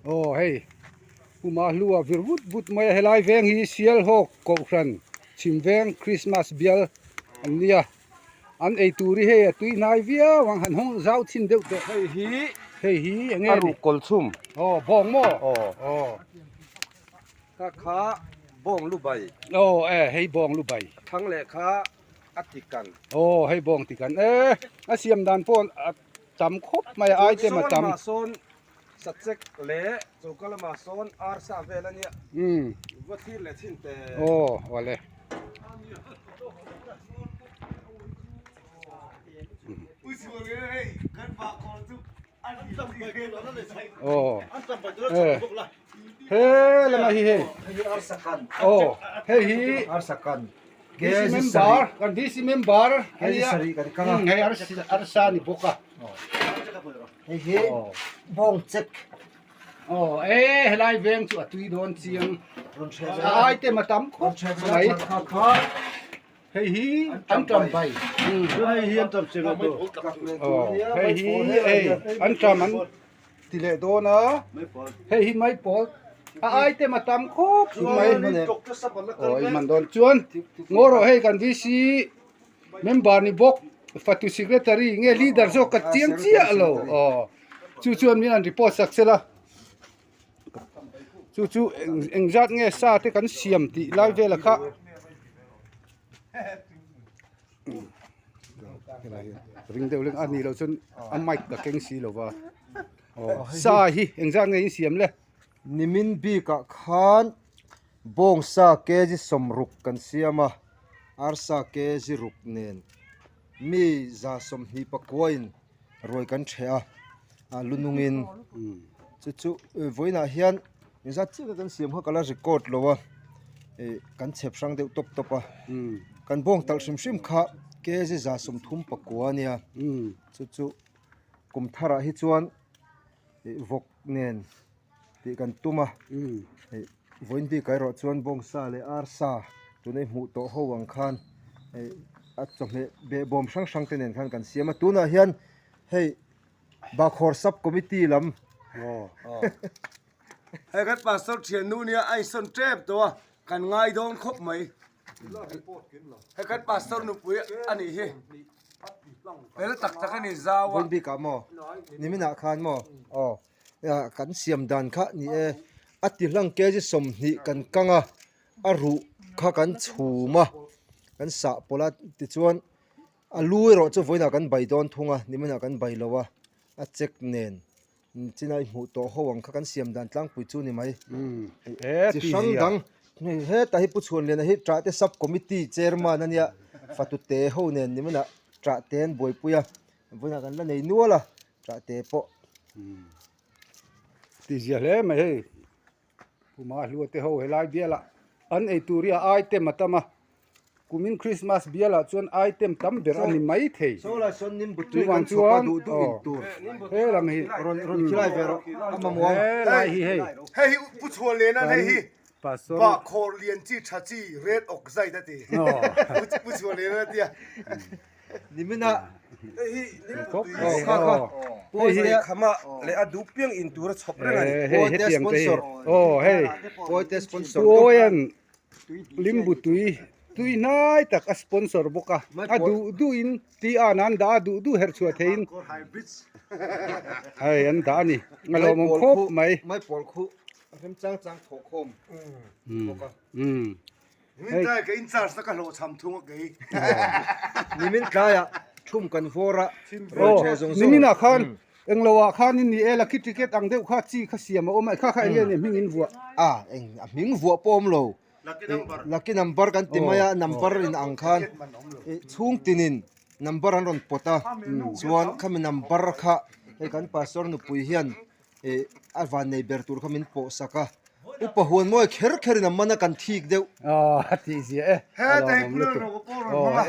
oh hey uma lua virvut but mai helai veng hi sial ho ko kran chimveng Christmas bial ania an ei turi he tui nai via wang han hong zau thin deuh te hei hi enge aru ni kolchum oh bong mo oh oh ka kha bong lu bai oh hei bong lu bai thang le kha atikan oh hei bong ti kan a siam dan pon cham khop mai ai te ma cham ma son satchek le chokal ma son ar sa velania wathi le thin te oh wale oh he lama hi he oh hei hi Arsakan. This member, kan this member, Sari kan ka. hey arsa ni boka. Hei bong check. Oh, helai veng chu atui don chiang. Ron che Ai te matam kho. Mai. Hey hi an tram bai. Hei hian tam che lo. Oh, hey hi an tram an tile do na. Hey hi mai pol. Ai te matam kho mai. Oh, man don chuan. Ngoro hey kan vi si member ni bok fatu secretary nge leader zo ka chiang chia lo. Oh. Chu chuan min an report saksela. Chu engzat nge sa te kan siam ti lai vela kha. Ring deuh leng ani lo chun a mic ka keng si lo wa. Oh, sa hi engzat nge in siam le. Nimin bi ka khan bong sa ke ji somruk kan siama arsa ke ji ruk nen mi za som hi pakoin roi kan thea a lunungin chu voina hian in za chi kan siam ha kala record lowa e kan chep sang deuh top topa kan bong tal shim kha ke ji za som thum pakwania chu kum thara hi chuan vok nen ti kan tuma voin bi kai ro chuan bong sa le ar sa tu nei mu to ho wang khan a chome be bom sang te nen khan kan siama tuna hian hei ba khor sub committee lam hai kat pastor thian nu nia ai son trap to kan ngai don khop mai hai kat pastor nu pui ani hi pel tak tak ani zawa voin bi ka mo nimina khan mo ya kan siam dan kha ni e ati hlang ke ji som ni kan kanga aru kha kan chhuma kan sa pola ti chuan a lui ro chu voina kan bai don thunga nimina kan bai lowa a check nen chinai mu to howang kha kan siam dan tlang pui chu ni mai chi sang dang he ta hi pu chhun le na hi tra te sub committee chairman ania fatute ho nen nimina tra ten boi puya voina kan la nei nuala tra te po Ti zia le mai hey. Puma lu te ho helai biala. An ei turia item matama. Kumin Christmas biala chuan item tam ber ani mai thei. so la son nim bu Tu tu wan kan choka chuan du du in tur he lam hi ron khilai vero ama mo lai hi hey. hei pu chhol le na hei hi Pastor. ba khor lian chi thachi red ok zai da ti Oh. pu chhol le na tia nimina Kop. kha po hi khama le adu piang in tur chhop re na Hey he tiang te. sponsor. Oh hey. poite sponsor Tuoyan limbu tui nai tak a sponsor boka. Mai Du in ti anan da du her chua thein. Hai an da ni. Ngalo mom khop mai. mai pol khu rem chang tho khom min ta ke in charge ta ka lo cham thung ke nimin kaya thum kan vora ro Oh, che zong nimina khan englowa khan ni ela ki ticket ang deu kha chi kha siam o mai kha nge ne mingin bua. eng ming vua pom lo lucky number kan timaya number in ang khan chung tinin number an ron pota chuan kham number kha e kan pastor nu pui hian avan nei ber tur khamin po saka upa huan moi kher na mana kan thik deu Ti zia he ta hi pulo ro ko ro ma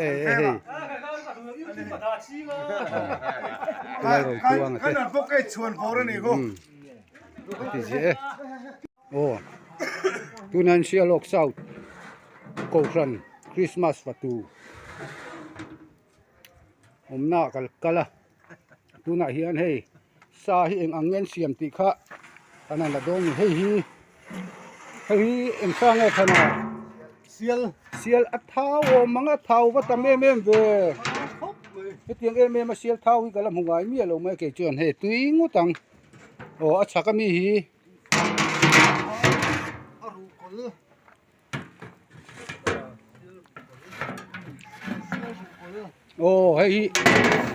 kan na po ke chuan por ni go Ti zia oh tunan sia lok south ko kran Christmas fatu omna kala tuna hian hey sa hi eng angen siam ti kha anh là đông hei hi em sang nghe thằng nào sial at thao manga thao và tam em về cái tiếng em mà sial thao hi cái làm hùng ai mi lâu mấy cái chuyện hey tuy ngô tăng chắc cái mi hi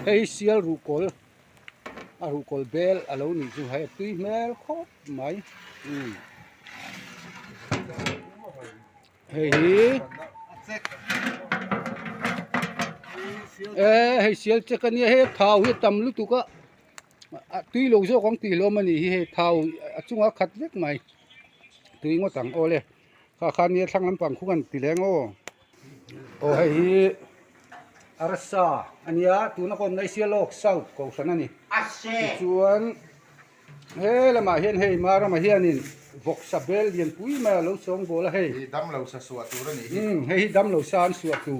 hey sial rukol rukol bel alo ni chu hey tuy mel khop mai hey hey sial chắc cái này hey thao hi tam lu tu ka tuy lâu rồi con tuy lâu mà ni hey thao chung á khát vết mày tuy ngô tăng ô le khá này thằng làm bằng khu gần tỷ lệ ngô hey arsa ania tu na kon nei sialok south ko sanani chuan he lama hian hei mara ma hianin vok sabel lian pui ma lo song bola hei dam lo sa suat tu ni hei dam lo san suat tu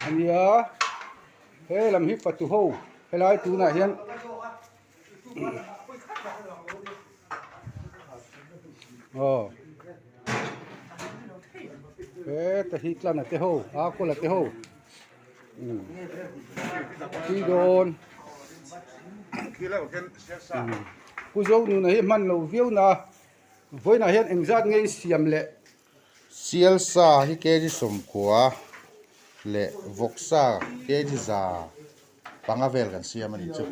ania he lam hi patu ho helai tu na hian ta hi tlan na te ho a ko la te ho khi đồn cô dâu nu này man lâu viêu na với na hiện anh giác ngay xiêm lệ sial sa hi ke ji som khwa le vok sa ke ji za pangavel kan siam ani chu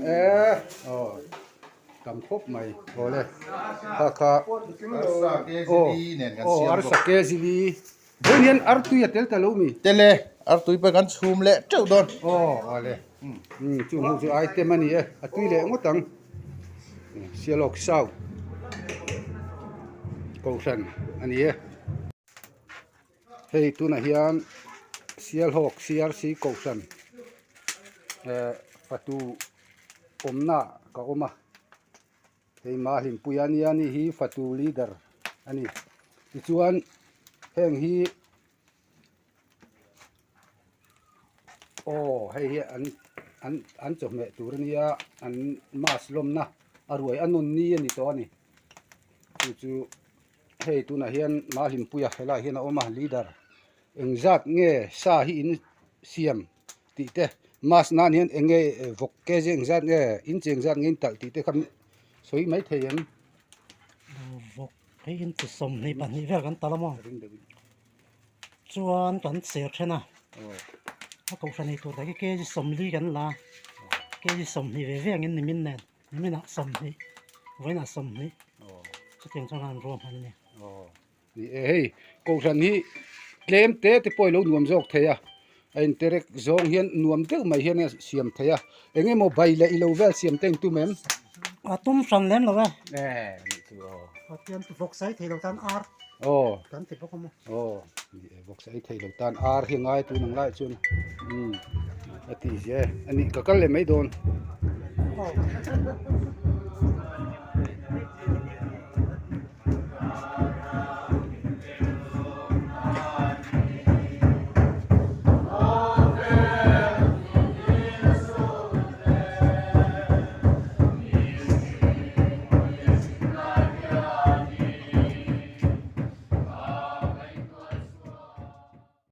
cầm khốp mày rồi đây kha sa ke ji nen kan siam ar sa ke ji với hiện ar tu ya tel talo mi tele ar tui pa kan chhum le cheu don ale chu hu chu ai te mani a tui le ngotang sialok sau câu san ani hei tu na hian sial hok crc câu san fatu omna ka oma hei ma him puyani ani hi fatu leader ani chuan heng hi hei hi an chok me tur nia an mas lom na arwai anon ni ani to ani chu hei tu na hian ma him puya hela hian a oma leader engzat nge sa hi in siam ti te mas nan hian enge vok ke je engzat nge in cheng zat ngin tal ti te kham soi mai theyan vok cái in tu som nei ban ni ver kan talamo chuan kan ser thena a ko san nei tu ta ke ji som li kan la ke ji som ni ve ve ngin ni min nen ni min a som ni voi na som ni chu tiang chang an ro han ni ni hei ko san hi claim te poi lo nuam jok theya ein terek zong hian nuam te mai hian siam theya enge mobile ilo vel siam teng tu mem tum san lem lo wa ni tu tiang tu vok sai thei lo tan ar kan ti pok mo vok sai thei lo tan ar hi ngai tu nang lai chun ati je ani ka kal le mai don